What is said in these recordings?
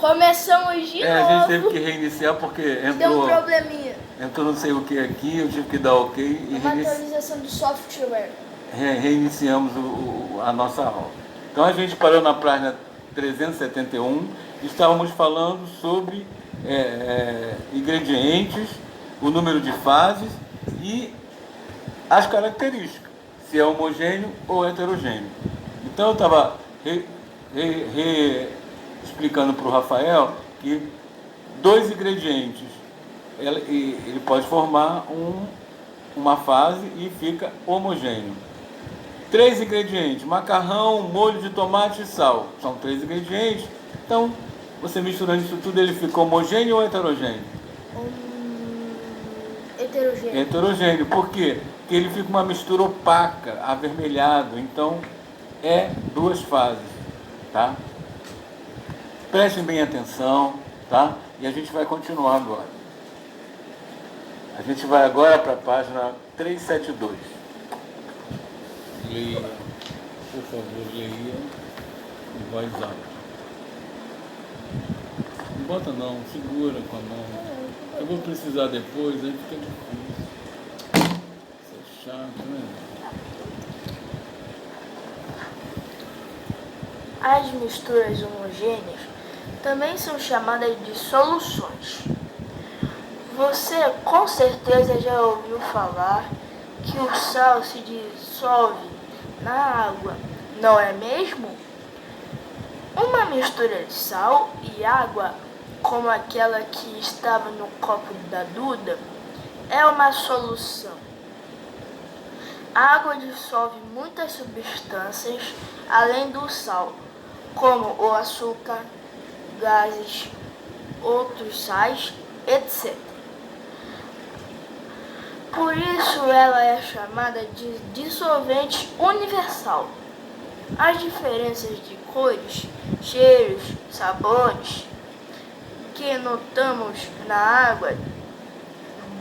Começamos de A novo. gente teve que reiniciar porque Deu um probleminha. entrou não sei o que aqui, eu tive que dar ok e Uma atualização do software. reiniciamos a nossa aula. Então a gente parou na página 371, estávamos falando sobre ingredientes, o número de fases e as características, se é homogêneo ou heterogêneo. Então eu estava explicando para o Rafael que dois ingredientes ele pode formar uma fase e fica homogêneo. Três ingredientes: macarrão, molho de tomate e sal. São três ingredientes. Então, você misturando isso tudo, ele fica homogêneo ou heterogêneo? Heterogêneo. Heterogêneo. Por quê? Porque ele fica uma mistura opaca, avermelhado. Então, é duas fases. Tá? Prestem bem atenção, tá? E a gente vai continuar agora. A gente vai agora para a página 372. Leia, por favor, leia em voz alta. Não bota não, segura com a mão. Eu vou precisar depois, aí fica difícil. Isso é chato, né? As misturas homogêneas também são chamadas de soluções. Você com certeza já ouviu falar que o sal se dissolve na água, não é mesmo? Uma mistura de sal e água, como aquela que estava no copo da Duda, é uma solução. A água dissolve muitas substâncias além do sal, como o açúcar, gases, outros sais, etc. Por isso ela é chamada de dissolvente universal. As diferenças de cores, cheiros, sabores que notamos na água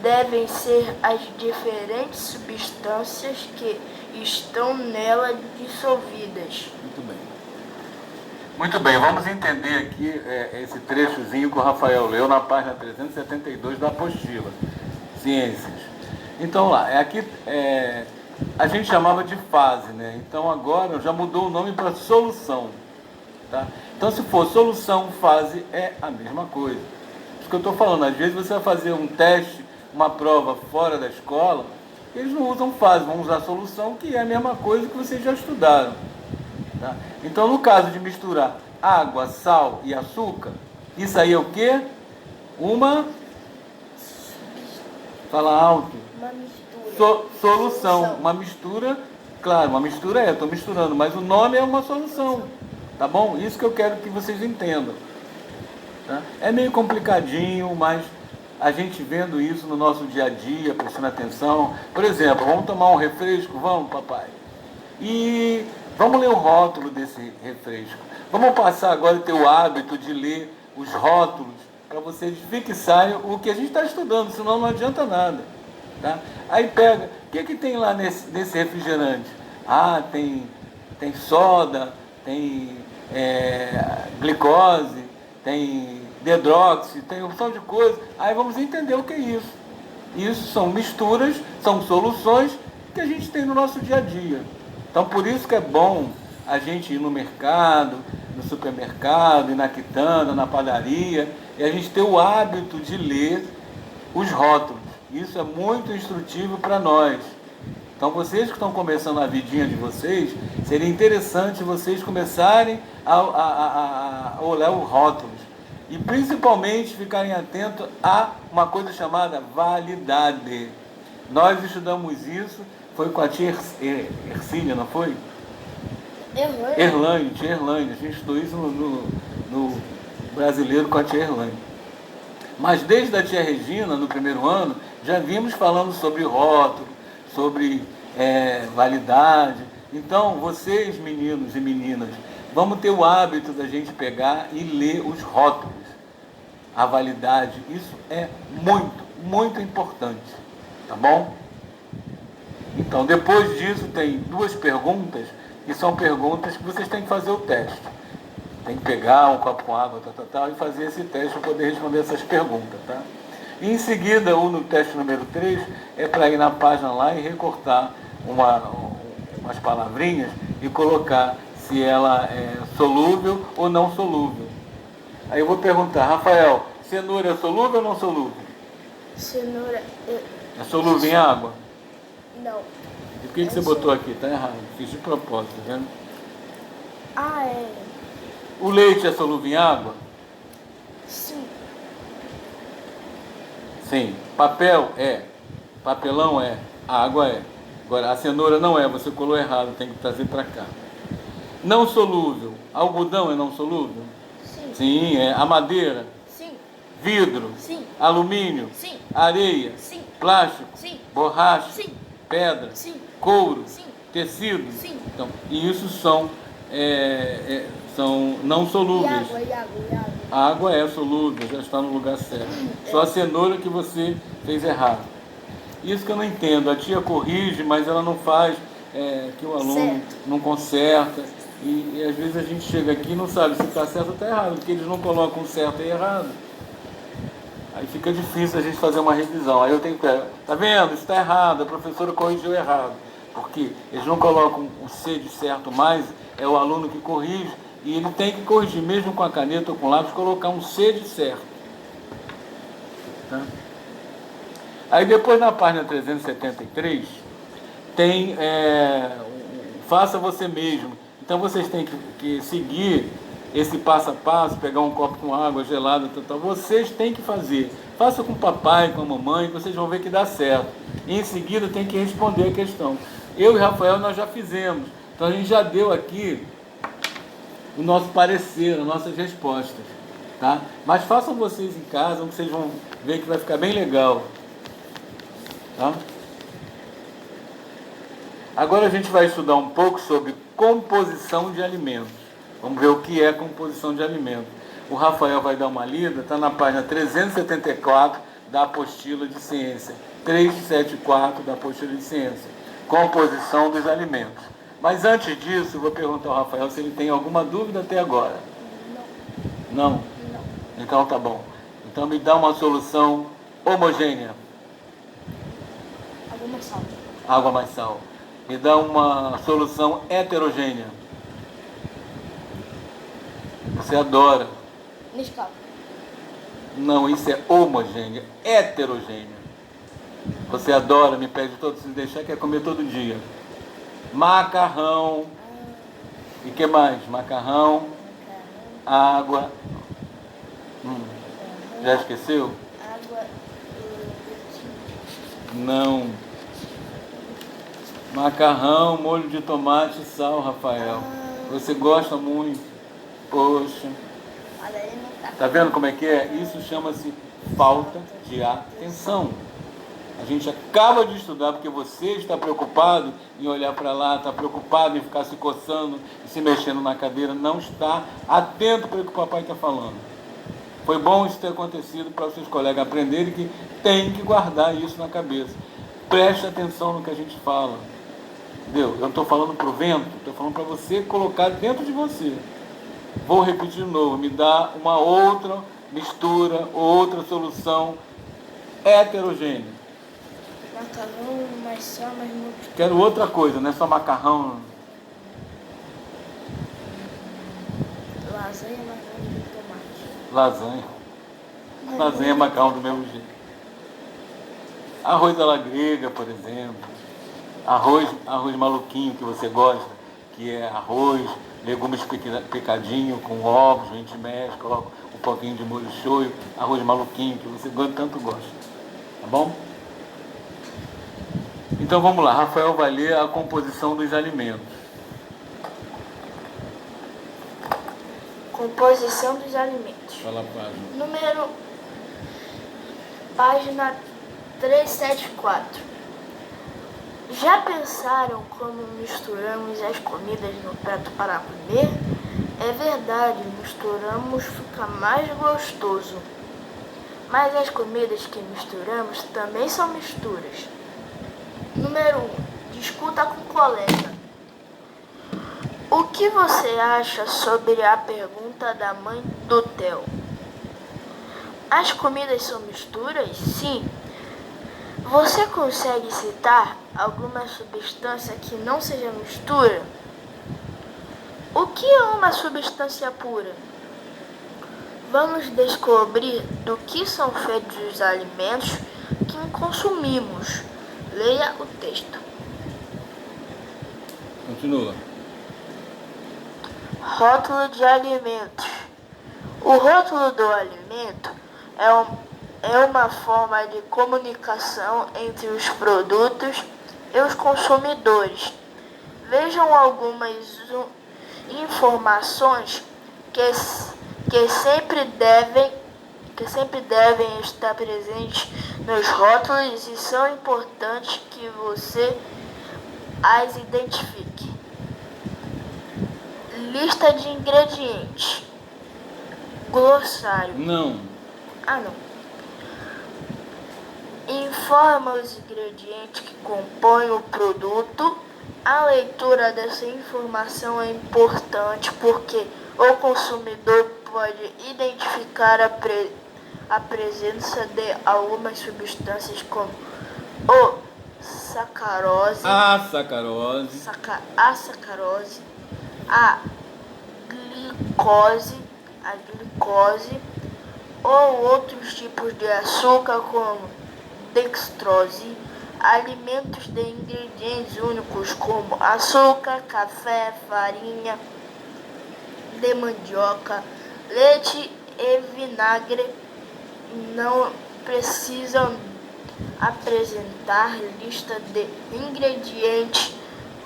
devem ser as diferentes substâncias que estão nela dissolvidas. Muito bem. Muito bem, vamos entender aqui esse trechozinho que o Rafael leu na página 372 da apostila Ciências. Então lá, aqui a gente chamava de fase, né? Então agora já mudou o nome para solução. Tá? Então se for solução, fase é a mesma coisa. Isso que eu estou falando, às vezes você vai fazer um teste, uma prova fora da escola, eles não usam fase, vão usar solução, que é a mesma coisa que vocês já estudaram. Tá? Então no caso de misturar água, sal e açúcar, isso aí é o quê? Fala alto. Uma mistura. Solução. Uma mistura, claro, uma mistura eu estou misturando, mas o nome é uma solução. Tá bom? Isso que eu quero que vocês entendam. Tá? É meio complicadinho, mas a gente vendo isso no nosso dia a dia, prestando atenção. Por exemplo, vamos tomar um refresco? Vamos, papai? E vamos ler o rótulo desse refresco. Vamos passar agora a ter o hábito de ler os rótulos para vocês fixarem o que a gente está estudando, senão não adianta nada. Tá? Aí pega, o que tem lá nesse refrigerante? Ah, tem soda, tem glicose, tem dedroxi, tem um opção de coisa. Aí vamos entender o que é isso. Isso são misturas, são soluções que a gente tem no nosso dia a dia. Então por isso que é bom a gente ir no mercado, no supermercado, ir na quitanda, na padaria, e a gente ter o hábito de ler os rótulos. Isso é muito instrutivo para nós. Então vocês que estão começando a vidinha de vocês, seria interessante vocês começarem a olhar os rótulos. E principalmente ficarem atentos a uma coisa chamada validade. Nós estudamos isso, foi com a tia Ercília, não foi? Erlane, tia Erlane. A gente estudou isso no brasileiro com a tia Erlane. Mas desde a tia Regina, no primeiro ano, já vimos falando sobre rótulo, sobre validade. Então, vocês, meninos e meninas, vamos ter o hábito da gente pegar e ler os rótulos. A validade, isso é muito, muito importante. Tá bom? Então, depois disso, tem duas perguntas, que são perguntas que vocês têm que fazer o teste. Tem que pegar um copo com água, e fazer esse teste para poder responder essas perguntas, tá? E em seguida, no teste número 3, é para ir na página lá e recortar umas palavrinhas e colocar se ela é solúvel ou não solúvel. Aí eu vou perguntar, Rafael, cenoura é solúvel ou não solúvel? Cenoura É solúvel em água? não. E por que você botou aqui? Tá errado. Fiz de propósito, tá vendo? Ah, é. O leite é solúvel em água? Sim. Sim. Papel é. Papelão é. Água é. Agora, a cenoura não é. Você colou errado. Tem que trazer para cá. Não solúvel. Algodão é não solúvel? Sim. Sim, é. A madeira? Sim. Vidro? Sim. Alumínio? Sim. Areia? Sim. Plástico? Sim. Borracha? Sim. Pedra? Sim. Couro? Sim. Tecido? Sim. Então, e isso são não solúveis. E água. A água é solúvel, já está no lugar certo. Só a cenoura que você fez errado. Isso que eu não entendo. A tia corrige, mas ela não faz, que o aluno Certo. não conserta. E às vezes a gente chega aqui e não sabe se está certo ou está errado, porque eles não colocam certo e errado. Aí fica difícil a gente fazer uma revisão. Aí eu tenho que... Tá vendo? Isso está errado, a professora corrigiu errado. Porque eles não colocam o C de certo mais, é o aluno que corrige, e ele tem que corrigir, mesmo com a caneta ou com o lápis, colocar um C de certo. Tá? Aí depois na página 373, tem faça você mesmo. Então vocês têm que seguir esse passo a passo, pegar um copo com água gelada, vocês têm que fazer. Faça com o papai, com a mamãe, vocês vão ver que dá certo. E em seguida tem que responder a questão. Eu e Rafael nós já fizemos, então a gente já deu aqui o nosso parecer, as nossas respostas, tá? Mas façam vocês em casa, vocês vão ver que vai ficar bem legal, tá? Agora a gente vai estudar um pouco sobre composição de alimentos. Vamos ver o que é composição de alimentos. O Rafael vai dar uma lida, está na página 374 da apostila de ciência, 374 da apostila de ciência, composição dos alimentos. Mas antes disso, eu vou perguntar ao Rafael se ele tem alguma dúvida até agora. Não? Não? Então tá bom. Então me dá uma solução homogênea. Água mais sal. Água mais sal. Me dá uma solução heterogênea. Você adora. Nescau. Não, isso é homogênea. Heterogênea. Você adora, me pede todo, se deixar, quer comer todo dia. Macarrão. E que mais? Macarrão. Água. Já esqueceu? Água. Não. Macarrão, molho de tomate e sal, Rafael. Você gosta muito. Poxa. Olha, ele não tá. Tá vendo como é que é? Isso chama-se falta de atenção. A gente acaba de estudar porque você está preocupado em olhar para lá, está preocupado em ficar se coçando e se mexendo na cadeira, não está atento para o que o papai está falando. Foi bom isso ter acontecido para os seus colegas aprenderem que tem que guardar isso na cabeça. Preste atenção no que a gente fala. Entendeu? Eu não estou falando para o vento, estou falando para você colocar dentro de você. Vou repetir de novo, me dá uma outra mistura, outra solução heterogênea. Macarrão, mais sal, mais muito. Quero outra coisa, não é só macarrão. Lasanha, mais molho de tomate. Lasanha. Lasanha é macarrão do mesmo jeito. Arroz à la grega, por exemplo. Arroz maluquinho que você gosta, que é arroz, legumes picadinho com ovos, a gente mexe, coloca um pouquinho de molho shoyu, arroz maluquinho que você tanto gosta. Tá bom? Então vamos lá, Rafael vai ler a composição dos alimentos. Composição dos alimentos. Fala a página. Página 374. Já pensaram como misturamos as comidas no prato para comer? É verdade, misturamos fica mais gostoso. Mas as comidas que misturamos também são misturas. Número 1. Discuta com o colega. O que você acha sobre a pergunta da mãe do Theo? As comidas são misturas? Sim. Você consegue citar alguma substância que não seja mistura? O que é uma substância pura? Vamos descobrir do que são feitos os alimentos que consumimos. Leia o texto. Continua. Rótulo de alimentos. O rótulo do alimento é uma forma de comunicação entre os produtos e os consumidores. Vejam algumas informações que sempre devem estar presentes nos rótulos e são importantes que você as identifique. Lista de ingredientes. Glossário. Não. Informa os ingredientes que compõem o produto. A leitura dessa informação é importante porque o consumidor pode identificar a presença de algumas substâncias como o sacarose, A sacarose, a glicose ou outros tipos de açúcar como dextrose, alimentos de ingredientes únicos como açúcar, café, farinha de mandioca, leite e vinagre não precisam apresentar lista de ingredientes.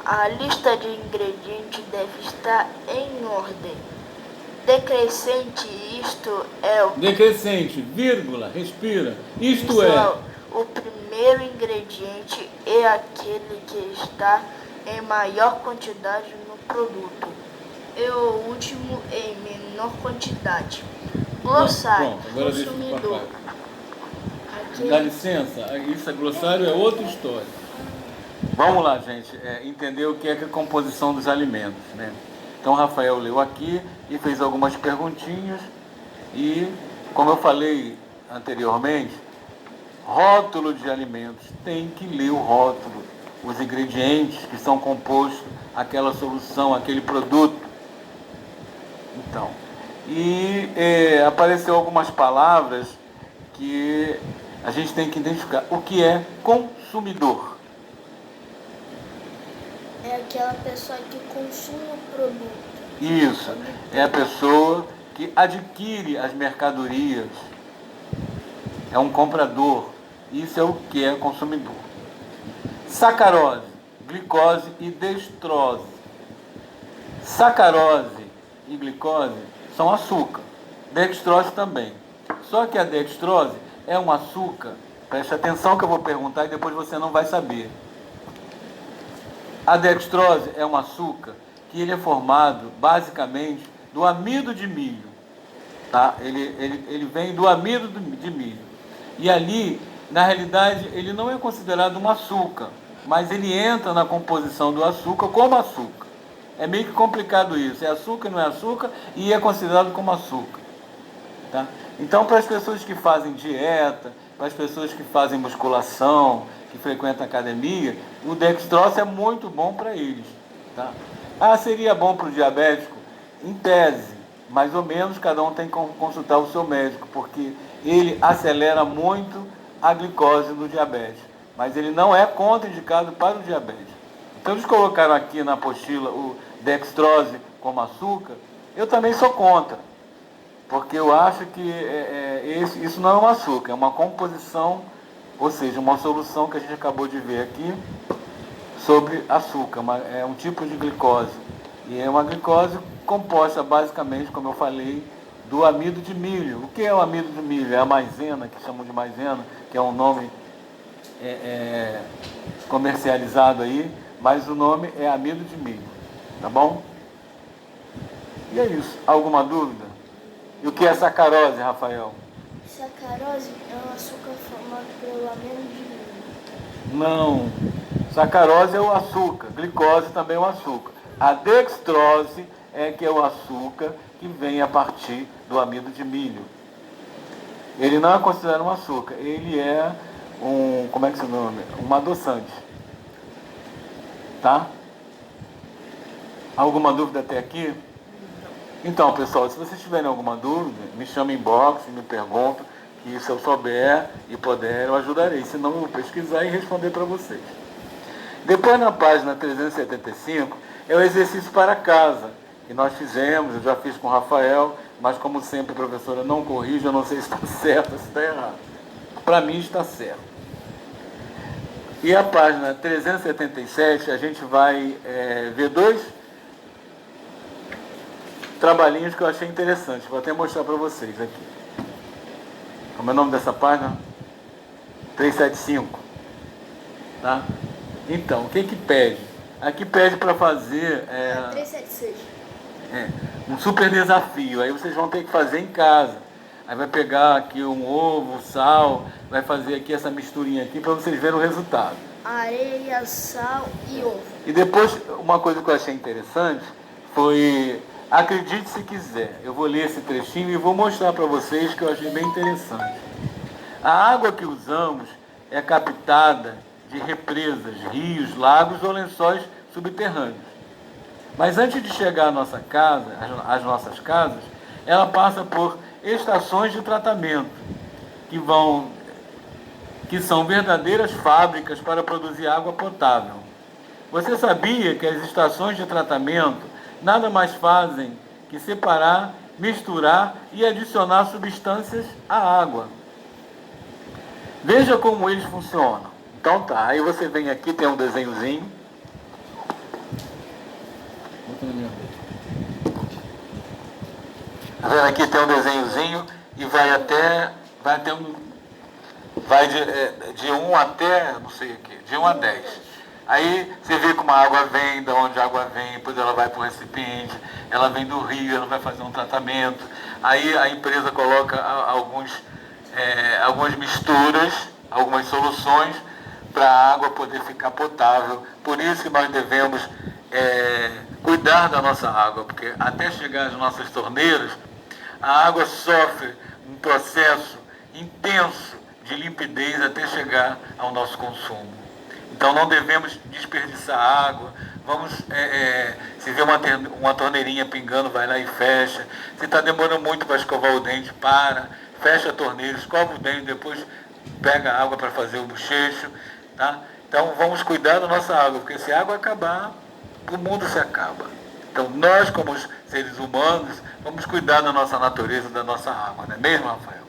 A lista de ingredientes deve estar em ordem decrescente, decrescente, vírgula, respira. Isto é, o primeiro ingrediente é aquele que está em maior quantidade no produto e o último em menor quantidade. Glossário. Pronto, agora consumidor. Dá licença, isso glossário é outra história. Vamos lá, gente, entender o que é a composição dos alimentos, né? Então, Rafael leu aqui e fez algumas perguntinhas e, como eu falei anteriormente, rótulo de alimentos, tem que ler o rótulo, os ingredientes que são compostos aquela solução, aquele produto. Então, apareceu algumas palavras que a gente tem que identificar. O que é consumidor? É aquela pessoa que consome o produto. Isso, é a pessoa que adquire as mercadorias. É um comprador. Isso é o que é consumidor. Sacarose, glicose e dextrose. Sacarose e glicose são açúcar. Dextrose também. Só que a dextrose é um açúcar. Preste atenção que eu vou perguntar e depois você não vai saber. A dextrose é um açúcar que ele é formado basicamente do amido de milho. Tá? Ele vem do amido de milho. E ali, na realidade, ele não é considerado um açúcar, mas ele entra na composição do açúcar como açúcar. É meio que complicado isso. É açúcar, não é açúcar, e é considerado como açúcar. Tá? Então, para as pessoas que fazem dieta, para as pessoas que fazem musculação, que frequentam academia, o dextrose é muito bom para eles. Tá? Seria bom para o diabético? Em tese, mais ou menos, cada um tem que consultar o seu médico, porque ele acelera muito a glicose do diabetes, mas ele não é contraindicado para o diabetes. Então eles colocaram aqui na apostila o dextrose como açúcar, eu também sou contra, porque eu acho que isso não é um açúcar, é uma composição, ou seja, uma solução que a gente acabou de ver aqui sobre açúcar, é um tipo de glicose, e é uma glicose composta basicamente, como eu falei, do amido de milho. O que é o amido de milho? É a maisena, que chamam de maisena, que é um nome comercializado aí, mas o nome é amido de milho, tá bom? E é isso. Alguma dúvida? E o que é sacarose, Rafael? Sacarose é um açúcar formado pelo amido de milho. Não. Sacarose é o açúcar, glicose também é o açúcar. A dextrose é que é o açúcar que vem a partir do amido de milho. Ele não é considerado um açúcar, ele é como é que se chama? Um adoçante. Tá? Alguma dúvida até aqui? Então, pessoal, se vocês tiverem alguma dúvida, me chama em inbox, me perguntam, que se eu souber e puder, eu ajudarei. Se não, eu vou pesquisar e responder para vocês. Depois, na página 375, é o exercício para casa, que nós fizemos, eu já fiz com o Rafael, mas como sempre, a professora não corrige, eu não sei se está certo ou se está errado. Para mim está certo. E a página 377, a gente vai ver dois trabalhinhos que eu achei interessantes. Vou até mostrar para vocês aqui. Como é o nome dessa página? 375. Tá? Então, o que pede? Aqui pede para fazer 376. Um super desafio. Aí vocês vão ter que fazer em casa. Aí vai pegar aqui um ovo, sal, vai fazer aqui essa misturinha aqui para vocês verem o resultado. Areia, sal e ovo. E depois, uma coisa que eu achei interessante foi, acredite se quiser, eu vou ler esse trechinho e vou mostrar para vocês que eu achei bem interessante. A água que usamos é captada de represas, rios, lagos ou lençóis subterrâneos. Mas antes de chegar à nossa casa, às nossas casas, ela passa por estações de tratamento, que são verdadeiras fábricas para produzir água potável. Você sabia que as estações de tratamento nada mais fazem que separar, misturar e adicionar substâncias à água? Veja como eles funcionam. Então tá, aí você vem aqui, tem um desenhozinho. Tá vendo aqui, tem um desenhozinho e vai de 1 até, não sei o que, de 1 a 10. Aí você vê como a água vem, de onde a água vem, depois ela vai para o recipiente, ela vem do rio, ela vai fazer um tratamento. Aí a empresa coloca algumas misturas, algumas soluções para a água poder ficar potável. Por isso que nós devemos cuidar da nossa água, porque até chegar às nossas torneiras, a água sofre um processo intenso de limpidez até chegar ao nosso consumo. Então não devemos desperdiçar água. Vamos, se vê uma torneirinha pingando, vai lá e fecha. Se está demorando muito para escovar o dente, fecha a torneira, escova o dente, depois pega a água para fazer o bochecho. Tá? Então vamos cuidar da nossa água, porque se a água acabar, o mundo se acaba. Então nós, como seres humanos, vamos cuidar da nossa natureza, da nossa água, não é mesmo, Rafael?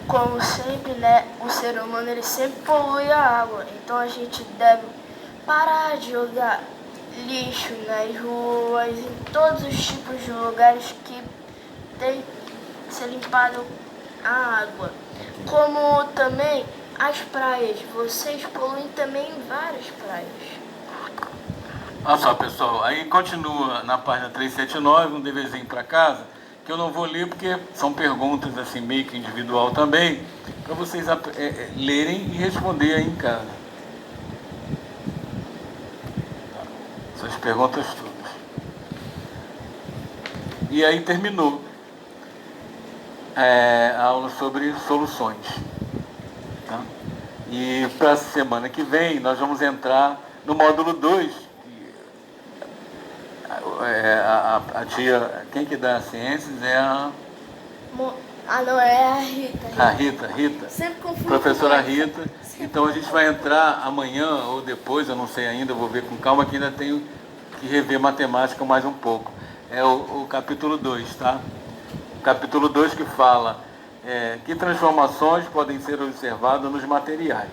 Como sempre, né, o ser humano ele sempre polui a água, então a gente deve parar de jogar lixo nas ruas, em todos os tipos de lugares que tem que ser limpado a água. Como também as praias, vocês poluem também em várias praias. Olha só, pessoal, aí continua na página 379, um deverzinho para casa, que eu não vou ler porque são perguntas assim meio que individual também, para vocês lerem e responder aí em casa. Essas perguntas todas. E aí terminou a aula sobre soluções. Tá? E para a semana que vem nós vamos entrar no módulo 2. A tia, quem que dá ciências é a... não, é a Rita. A Rita. Sempre confundo. Professora Rita. Então a gente vai entrar amanhã ou depois, eu não sei ainda, vou ver com calma, que ainda tenho que rever matemática mais um pouco. É o capítulo 2, tá? O capítulo 2 que fala que transformações podem ser observadas nos materiais.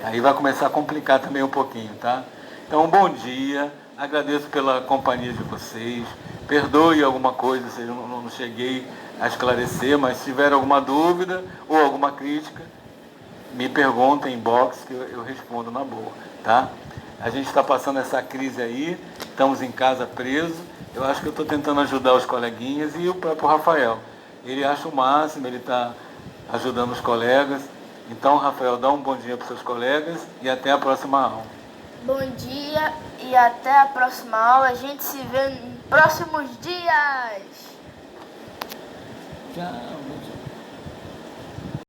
Aí vai começar a complicar também um pouquinho, tá? Então, bom dia. Agradeço pela companhia de vocês. Perdoe alguma coisa se eu não cheguei a esclarecer, mas se tiver alguma dúvida ou alguma crítica, me perguntem em inbox que eu respondo na boa, tá? A gente está passando essa crise aí, estamos em casa presos. Eu acho que eu estou tentando ajudar os coleguinhas e o próprio Rafael. Ele acha o máximo, ele está ajudando os colegas. Então, Rafael, dá um bom dia para os seus colegas e até a próxima aula. Bom dia e até a próxima aula. A gente se vê em próximos dias. Tchau.